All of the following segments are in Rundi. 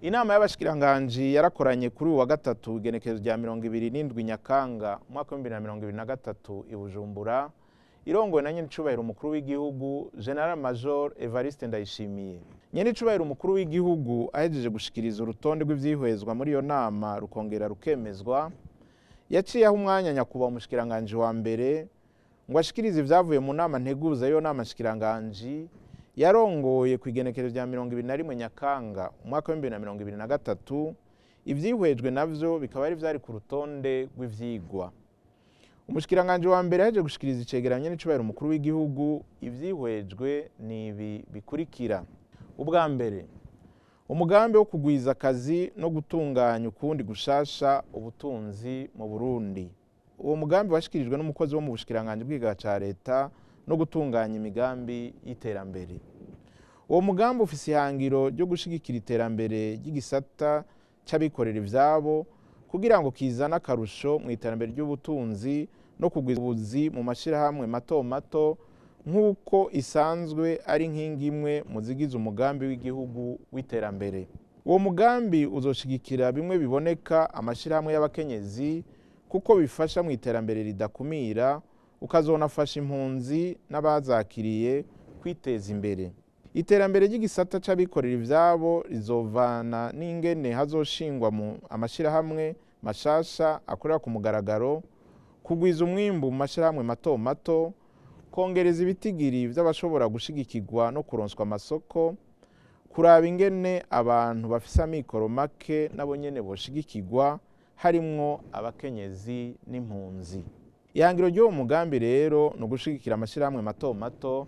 Inama y'abashikiranganji yarakoranye kuri uwa gatatu igenekerezo rya 27 Nyakanga umwaka wa 2023 i Bujumbura irongowe na nyenicubahiro umukuru w'igihugu General Major Evariste Ndayishimiye. Nyenicubahiro umukuru w'igihugu ahejeje gushikiriza urutonde rw'ivyihwezwa muri iyo nama rukongera rukemezwa, yaciyeho umwanya nyakubahwa umushikiranganji wa mbere ngo ashikirize ivyavuye mu nama nteguza yo nama nshikiranganji yarongoye ku igenekerezo rya 21 Nyakanga umwaka wa 2023. Ivyihwejwe navyo bikaba ari vyari ku rutonde rw'ivyigwa. Umushikiranganji wa mbere yaje gushikiriza icegeranyo n'icubahiro umukuru w'igihugu. Ivyihwejwe ni ibi bikurikira: ubwa mbere, umugambi wo kugwiza akazi no gutunganya ukundi gushasha ubutunzi mu Burundi. Uwo mugambi washikirijwe n'umukozi wo mu bushikiranganji bw'igihugu ca leta no gutunganya imigambi y'iterambere. Uwo mugambi ufise ihangiro ryo gushigikira iterambere ry'igisata c'abikorera ivyabo kugira ngo kizane akarusho mu iterambere ry'ubutunzi no kugwiza ubuzi mu mashirahamwe mato mato, nk'uko isanzwe ari nkingi imwe mu zigize umugambi w'igihugu w'iterambere. Uwo mugambi uzoshigikira bimwe biboneka amashirahamwe y'abakenyezi kuko bifasha mu iterambere ridakumira, ukazonafasha impunzi n'abazakiriye kwiteza imbere. Iterambere ry'igisata c'abikorera ivyabo rizovana n'ingene hazoshingwa mu amashirahamwe mashasha akorera ku mugaragaro, kugwiza umwimbu mu mashirahamwe mato mato, kongereza ibitigiri vy'abashobora gushigikirwa no kuronswa amasoko, kuraba ingene abantu bafise amikoro make nabo nyene boshigikirwa harimwo abakenyezi n'impunzi. Ihangiro ry'uwo mugambi rero no gushigikira amashirahamwe mato mato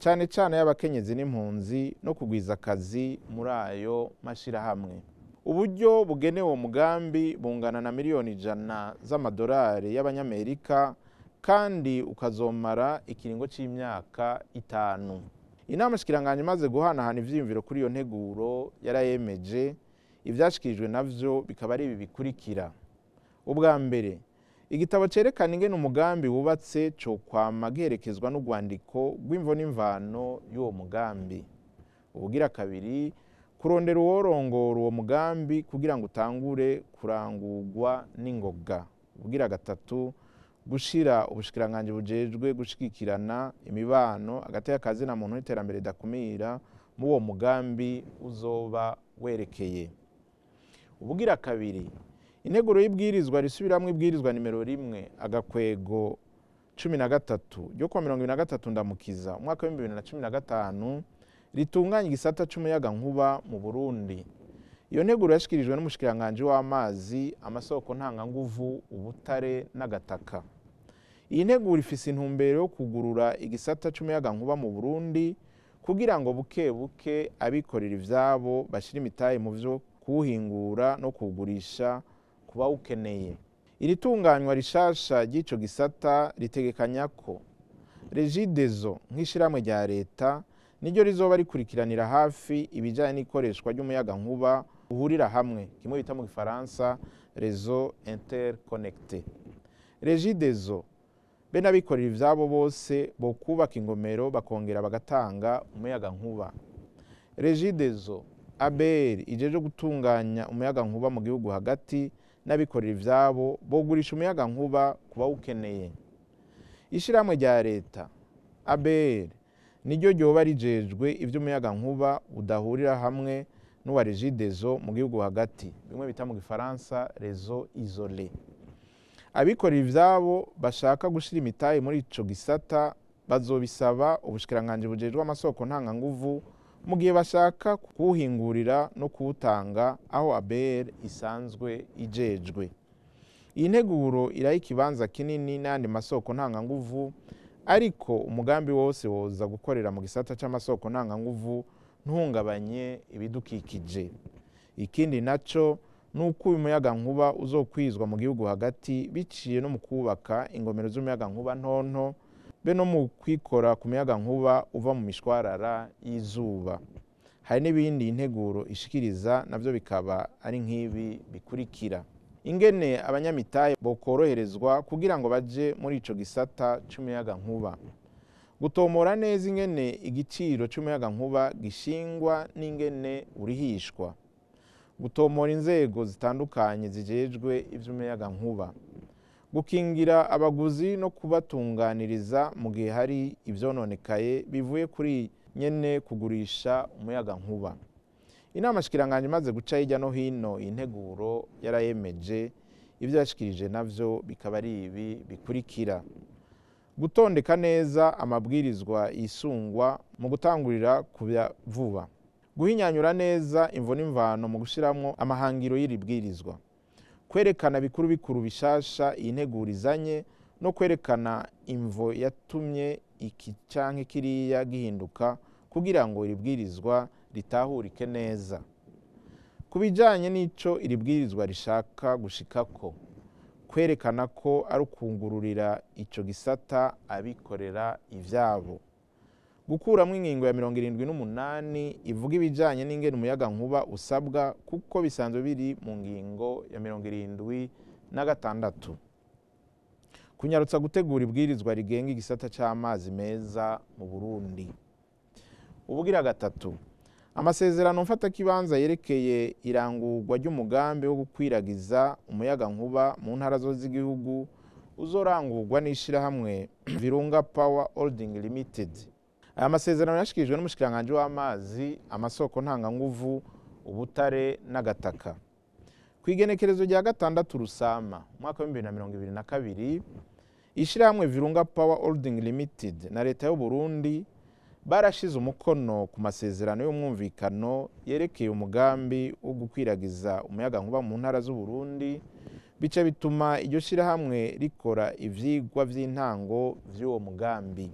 cane cane y'abakenyezi n'impunzi no kugwiza akazi muri ayo mashirahamwe. Uburyo bugenewe uwo mugambi bungana na miliyoni 100 z'amadolari y'abanyamerika kandi ukazomara ikiringo c'imyaka 5. Inama shikiranganje imaze guhanahana ivyiyumviro kuri iyo nteguro yarayemeje. Ivyashikirijwe navyo bikaba ari ibi bikurikira: ubwa mbere, igitabo cerekana ingene umugambi wubatse co kwama giherekezwa n'urwandiko rw'imvo n'imvano y'uwo mugambi. Ubugira kabiri, kurondera uworongora uwo mugambi kugira ngo utangure kurangurwa n'ingoga. Ubugira gatatu, gushira ubushikiranganji bujejwe gushigikirana imibano hagati y'akazi na muntu n'iterambere ridakumira mu uwo mugambi uzoba werekeye. Ubugira kabiri, integuro y'ibwirizwa risubiramwo ibwirizwa nimero 1 agakwego 13 ryo kuwa 23 Ndamukiza umwaka wa 2015 ritunganya igisata c'umuyagankuba mu Burundi. Iyo nteguro yashikirijwe n'umushikiranganji w'amazi, amasoko ntanganguvu, ubutare n'agataka. Iyi nteguro ifise intumbero yo kugurura igisata c'umuyagankuba mu Burundi kugira ngo buke buke abikorera ivyabo bashira imitahe mu vyo kuwuhingura no kuwugurisha kuba ukeneye. Iri tunganywa rishasha ry'ico gisata ritegekanya ko Regideso nk'ishiramwe rya leta niryo rizoba rikurikiranira hafi ibijanye n'ikoreshwa ry'umuyagankuba uhurira hamwe, kimwe bita mu Gifaransa réseau interconnecté. Regideso be n'abikorera ivyabo bose bo kubaka ingomero bakongera bagatanga umuyagankuba. Regideso ABR ijeje gutunganya umuyagankuba mu gihugu hagati n'abikorera ivyabo bogurisha umuyagankuba kuba ukeneye. Ishiramwe rya leta ABR niryo ryoba rijejwe ivy'umuyagankuba udahurira hamwe n'uwa Regideso mu gihugu hagati, bimwe bita mu Gifaransa réseau isolé. Abikorera ivyabo bashaka gushira imitahe muri ico gisata bazobisaba ubushikiranganji bujejwe amasoko ntanganguvu mu gihe bashaka kuwuhingurira no kuwutanga aho ABR isanzwe ijejwe. Iyi nteguro iraha ikibanza kinini n'andi masoko ntanganguvu, ariko umugambi wose woza gukorera mu gisata c'amasoko ntanganguvu ntuhungabanye ibidukikije. Ikindi naco nuko uyu muyagankuba uzokwizwa mu gihugu hagati biciye no mu kubaka ingomero z'umuyagankuba ntonto be no mu kwikora ku muyagankuba uva mu mishwarara y'izuba. Hari n'ibindi integuro ishikiriza navyo bikaba ari nk'ibi bikurikira: ingene abanyamitahe bokoroherezwa kugira ngo baje muri ico gisata c'umuyagankuba, gutomora neza ingene igiciro c'umuyagankuba gishingwa n'ingene urihishwa, gutomora inzego zitandukanye zijejwe ivy'umuyagankuba, gukingira abaguzi no kubatunganiriza mu gihe hari ivyononekaye bivuye kuri nyene kugurisha umuyagankuba. Inama shikiranganje imaze guca hirya no hino integuro yarayemeje, ivyo yashikirije navyo bikaba ari ibi bikurikira: gutondeka neza amabwirizwa yisungwa mu gutangurira kubya vuba, guhinyanyura neza imvo n'imvano mu gushiramwo amahangiro y'iri bwirizwa, kwerekana bikuru bikuru bishasha iyi nteguro izanye no kwerekana imvo yatumye iki canke kiriya gihinduka kugira ngo iri bwirizwa ritahurike neza. Ku bijanye n'ico iri bwirizwa rishaka gushikako, kwerekana ko ari ukungururira ico gisata abikorera ivyabo, gukuramwo ingingo ya 78 ivuga ibijanye n'ingene umuyagankuba usabwa kuko bisanzwe biri mu ngingo ya 76, kunyarutsa gutegura ibwirizwa rigenga igisata c'amazi meza mu Burundi. Ubugira gatatu, amasezerano mfatakibanza yerekeye irangurwa ry'umugambi wo gukwiragiza umuyagankuba mu ntara zose z'igihugu uzorangurwa n'ishirahamwe Virunga Power Holding Limited. Aya masezerano yashikirijwe n'umushikiranganje w'amazi, amasoko ntanganguvu, ubutare n'agataka. Kw'igenekerezo rya 6 Rusama mwaka wa 2022, ishirahamwe Virunga Power Holding Limited na leta y'u Burundi barashize umukono ku masezerano y'umwumvikano yerekeye umugambi wo gukwiragiza umuyagankuba mu ntara z'u Burundi, bice bituma iryo shirahamwe rikora ivyigwa vy'intango vy'uwo mugambi.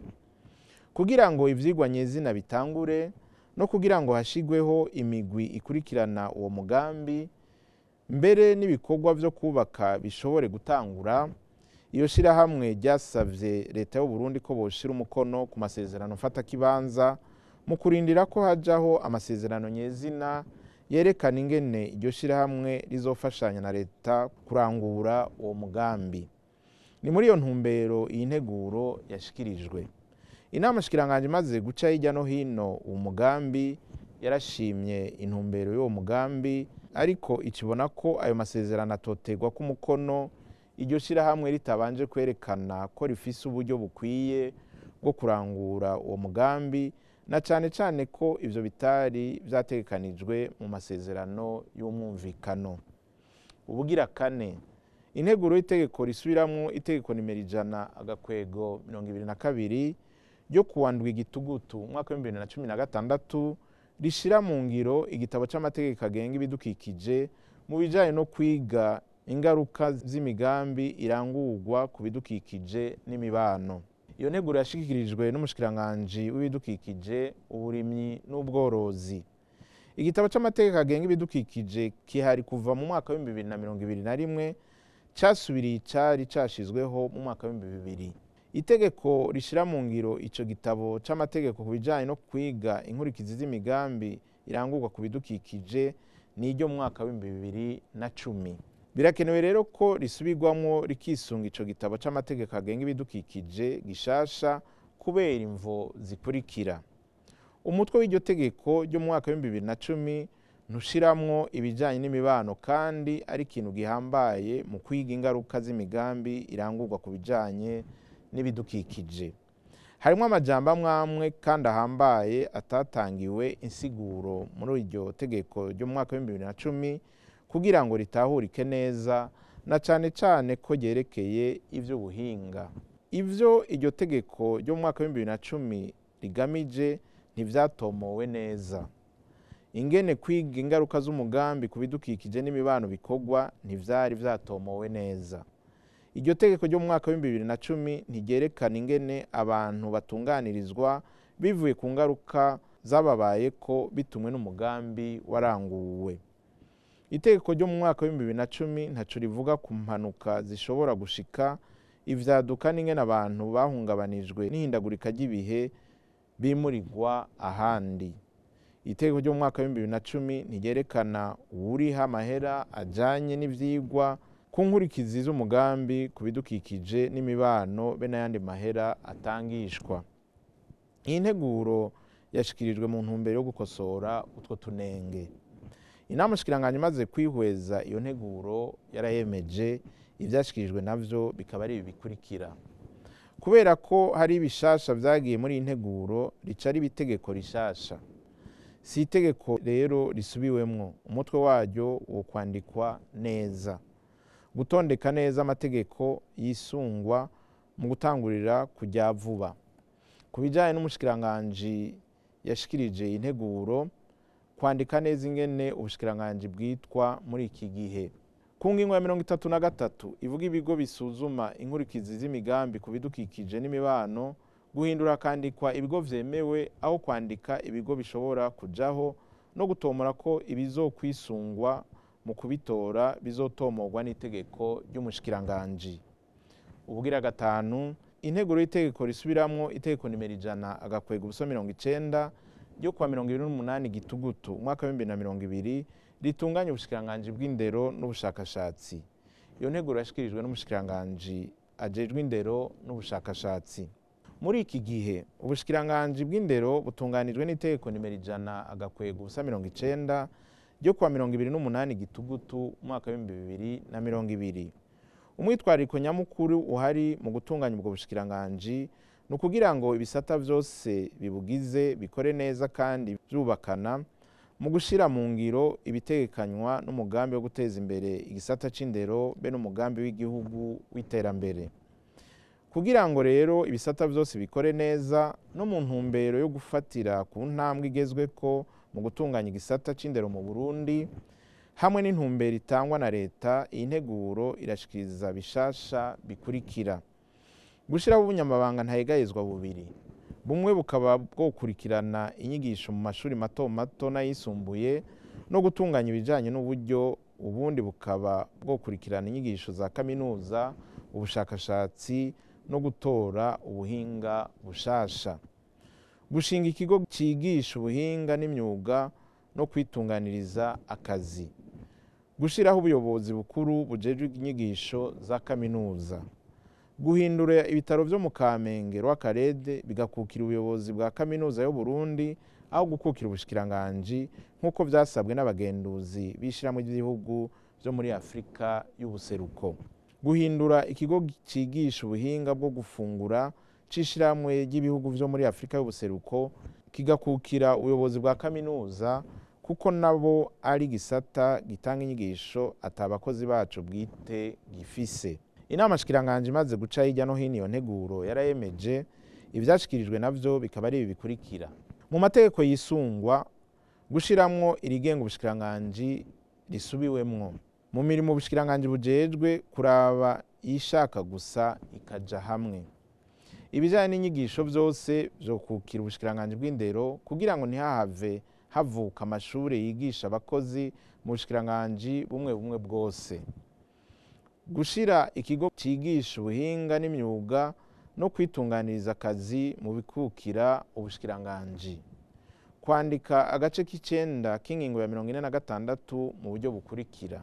Kugira ngo ivyigwa nyezina bitangure no kugira ngo hashigweho imigwi ikurikirana uwo mugambi, mbere n'ibikorwa vyo kubaka bishobore gutangura, iyo shirahamwe ryasavye leta y'u Burundi ko boshira umukono ku masezerano mfatakibanza mu kurindira ko hajaho amasezerano nyezina yerekana ingene iryo shirahamwe rizofashanya na leta kurangura uwo mugambi. Ni muri iyo ntumbero iyi nteguro yashikirijwe. Inama shikiranganje imaze guca hirya no hino uwo mugambi yarashimye intumbero y'uwo mugambi, ariko ikibona ko ayo masezerano atotegwa ku mukono iryo shirahamwe ritabanje kwerekana ko rifise uburyo bukwiye bwo kurangura uwo mugambi, na cane cane ko ivyo bitari vyategekanijwe mu masezerano y'umwumvikano. Ubugira kane, integuro y'itegeko risubiramwo itegeko nimero 100/22 ryo kuwa ndwi Gitugutu mwaka wa 2016 rishira mu ngiro igitabo c'amategeko agenga ibidukikije mu bijanye no kwiga ingaruka z'imigambi irangurwa ku bidukikije n'imibano. Iyo nteguro yashikirijwe n'umushikiranganje w'ibidukikije, uburimyi n'ubworozi. Igitabo c'amategeko agenga ibidukikije kihari kuva mu mwaka wa 2021, casubiriye icari cashizweho mu mwaka wa 2000. Itegeko rishira mu ngiro ico gitabo c'amategeko ku bijanye no kwiga inkurikizi z'imigambi irangurwa ku bidukikije ni iryo mu mwaka wa 2010. Birakenewe rero ko risubirwamwo rikisunga ico gitabo c'amategeko agenga ibidukikije gishasha kubera imvo zikurikira. Umutwe w'iryo tegeko ryo mu mwaka wa 2010 ntushiramwo ibijanye n'imibano kandi ari ikintu gihambaye mu kwiga ingaruka z'imigambi irangurwa ku bijanye n'ibidukikije. Harimwo amajambo amwe kandi ahambaye atatangiwe insiguro muri iryo tegeko ryo mu mwaka wa 2010 kugira ngo ritahurike neza, na cane cane ko ryerekeye ivy'ubuhinga. Ivyo iryo tegeko ryo mu mwaka wa 2010 rigamije ntivyatomowe neza. Ingene kwiga ingaruka z'umugambi ku bidukikije n'imibano bikorwa ntivyari vyatomowe neza. Iryo tegeko ryo mu mwaka wa 2010 ntiryerekana ingene abantu batunganirizwa bivuye ku ngaruka zababayeko bitumwe n'umugambi waranguwe. Itegeko ryo mu mwaka wa 2010 ntaco rivuga ku mpanuka zishobora gushika, ivyaduka n'ingene abantu bahungabanijwe n'ihindagurika ry'ibihe bimurirwa ahandi. Itegeko ryo mu mwaka wa 2010 ntiryerekana uwuriha amahera ajanye n'ivyigwa ku nkurikizi z'umugambi ku bidukikije n'imibano be n'ayandi mahera atangishwa. Iyi nteguro yashikirijwe mu ntumbero yo gukosora utwo tunenge. inama shikiranganje imaze kwihweza iyo nteguro yarayemeje ivyashikirijwe navyo bikaba ari bikurikira. Kubera ko hari ibishasha vyagiye muri iyi nteguro rica ari itegeko rishasha, si itegeko rero risubiwemwo, umutwe waryo wo kwandikwa neza, gutondeka neza amategeko yisungwa mu gutangurira kujya vuba. Ku bijanye n'umushikiranganji yashikirije integuro, kwandika neza ingene ubushikiranganji bwitwa muri iki gihe. Ku ngingo ya 33 ivuga ibigo bisuzuma inkurikizi z'imigambi ku bidukikije n'imibano, guhindura kandikwa ibigo vyemewe aho kwandika ibigo bishobora kujaho, no gutomora ko ibizokwisungwa mu kubitora bizotomorwa n'itegeko ry'umushikiranganji. Ubugira gatanu, integuro y'itegeko risubiramwo itegeko nimero 100/90 ryo kuwa 28 Gitugutu umwaka wa 2020 ritunganya ubushikiranganji bw'indero n'ubushakashatsi. Iyo nteguro yashikirijwe n'umushikiranganji ajejwe indero n'ubushakashatsi. Muri iki gihe ubushikiranganji bw'indero butunganijwe n'itegeko nimero 100/90 ryo kuwa 28 Gitugutu umwaka wa 2020. Umwitwariko nyamukuru uhari mu gutunganya ubwo bushikiranganji ni ukugira ngo ibisata vyose bibugize bikore neza kandi vyubakana mu gushira mu ngiro ibitegekanywa n'umugambi wo guteza imbere igisata c'indero be n'umugambi w'igihugu w'iterambere. Kugira ngo rero ibisata vyose bikore neza no mu ntumbero yo gufatira ku ntambwe igezweko mu gutunganya igisata c'indero mu Burundi, hamwe n'intumbero itangwa na leta, iyi nteguro irashikiriza bishasha bikurikira: gushiraho ubunyamabanga ntayegayezwa bubiri, bumwe bukaba bwokurikirana inyigisho mu mashuri mato mato n'ayisumbuye no gutunganya ibijanye n'uburyo, ubundi bukaba bwokurikirana inyigisho za kaminuza, ubushakashatsi no gutora ubuhinga bushasha. Gushinga ikigo cigisha ubuhinga n'imyuga no kwitunganiriza akazi. Gushiraho ubuyobozi bukuru bujejwe inyigisho za kaminuza. Guhindura ibitaro vyo mu Kamenge rw'akarede bigakukira ubuyobozi bwa kaminuza yo Burundi aho gukukira ubushikiranganji nk'uko vyasabwe n'abagenduzi b'ishirahamwe ry'ibihugu vyo muri Afrika y'ubuseruko. Guhindura ikigo cigisha ubuhinga bwo gufungura c'ishirahamwe ry'ibihugu vyo muri Afrika y'ubuseruko kigakukira ubuyobozi bwa kaminuza, kuko nabo ari gisata gitanga inyigisho atabakozi bacu bwite gifise. Inama shikiranganje imaze guca hirya no hino iyo nteguro yarayemeje ivyashikirijwe navyo bikaba ari bikurikira: mu mategeko yisungwa, gushiramwo irigenga ubushikiranganji risubiwemwo. Mu mirimo ubushikiranganji bujejwe kuraba ishaka gusa ikaja hamwe. Ibijanye n'inyigisho vyose vyokukira ubushikiranganji bw'indero kugira ngo ntihahave havuka amashure yigisha abakozi mu bushikiranganji bumwe bumwe bwose. Gushira ikigo cigisha ubuhinga n'imyuga no kwitunganiriza akazi mu bikukira ubushikiranganji. Kwandika agace k'icenda k'ingingo ya 46 mu buryo bukurikira: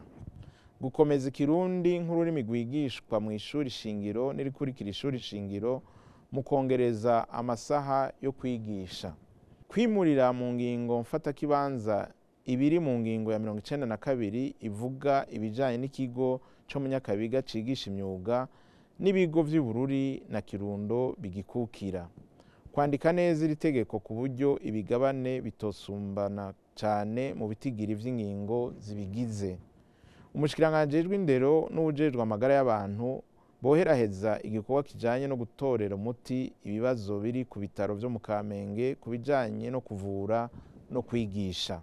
gukomeza ikirundi nk'ururimi rwigishwa mu ishuri shingiro n'irikurikira ishuri shingiro mu kongereza amasaha yo kwigisha. Kwimurira mu ngingo mfatakibanza ibiri mu ngingo ya 92 ivuga ibijanye n'ikigo co mu Nyakabiga cigisha imyuga n'ibigo vy'Ibururi na Kirundo bigikukira. Kwandika neza iri tegeko ku buryo ibigabane bitosumbana cane mu bitigiri vy'ingingo zibigize. Umushikiranganji ajejwe indero n'uwujejwe amagara y'abantu boheraheza igikorwa kijanye no gutorera umuti ibibazo biri ku bitaro vyo mu Kamenge ku bijanye no kuvura no kwigisha.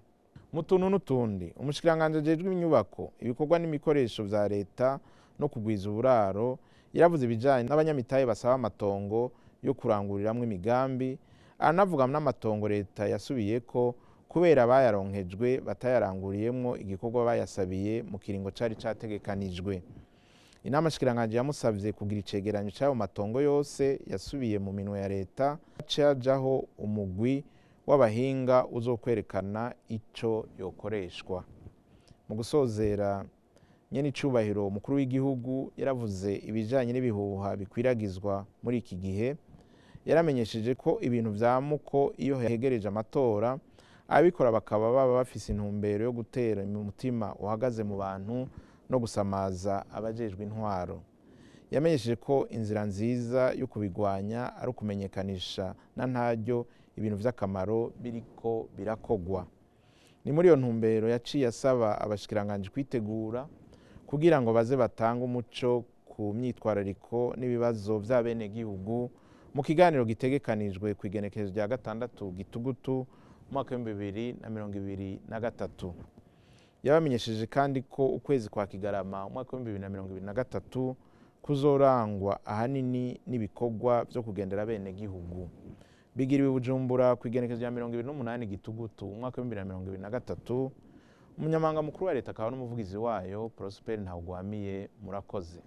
Mu tuntu n'utundi, umushikiranganji ajejwe inyubako, ibikorwa n'imikoresho vya leta no kugwiza uburaro yaravuze ibijanye n'abanyamitahe basaba amatongo yo kuranguriramwo imigambi, aranavuga n'amatongo leta yasubiyeko kubera bayaronkejwe batayaranguriyemwo igikorwa bayasabiye mu kiringo cari categekanijwe. Inama shikiranganje yamusavye kugira icegeranyo c'ayo matongo yose yasubiye mu minwe ya leta, cajaho umugwi w'abahinga uzokwerekana ico yokoreshwa. Mu gusozera, nyene icubahiro umukuru w'igihugu yaravuze ibijanye n'ibihuha bikwiragizwa muri iki gihe, yaramenyesheje ko ibintu vyamuko iyo hegereje amatora ababikora bakaba baba bafise intumbero yo gutera umutima uhagaze mu bantu no gusamaza abajejwe intwaro. Yamenyesheje ko inzira nziza yo kubigwanya ari ukumenyekanisha na ntaryo ibintu vy'akamaro biriko birakogwa. Ni muri iyo ntumbero yaciye asaba abashikiranganji kwitegura kugira ngo baze batange umuco ku myitwarariko n'ibibazo vy'abenegihugu mu kiganiro gitegekanijwe kw'igenekerezo rya 6 Gitugutu umwaka w'2023. Yabamenyesheje kandi ko ukwezi kwa Kigarama umwaka w'2023 kuzorangwa ahanini n'ibikorwa vyo kugendera abenegihugu. Bigiriwe i Bujumbura kw'igenekerezo rya 28 Gitugutu umwaka w'2023. Umunyamabanga mukuru wa leta akaba n'umuvugizi wayo Prosper Ntawugwamiye. Murakoze.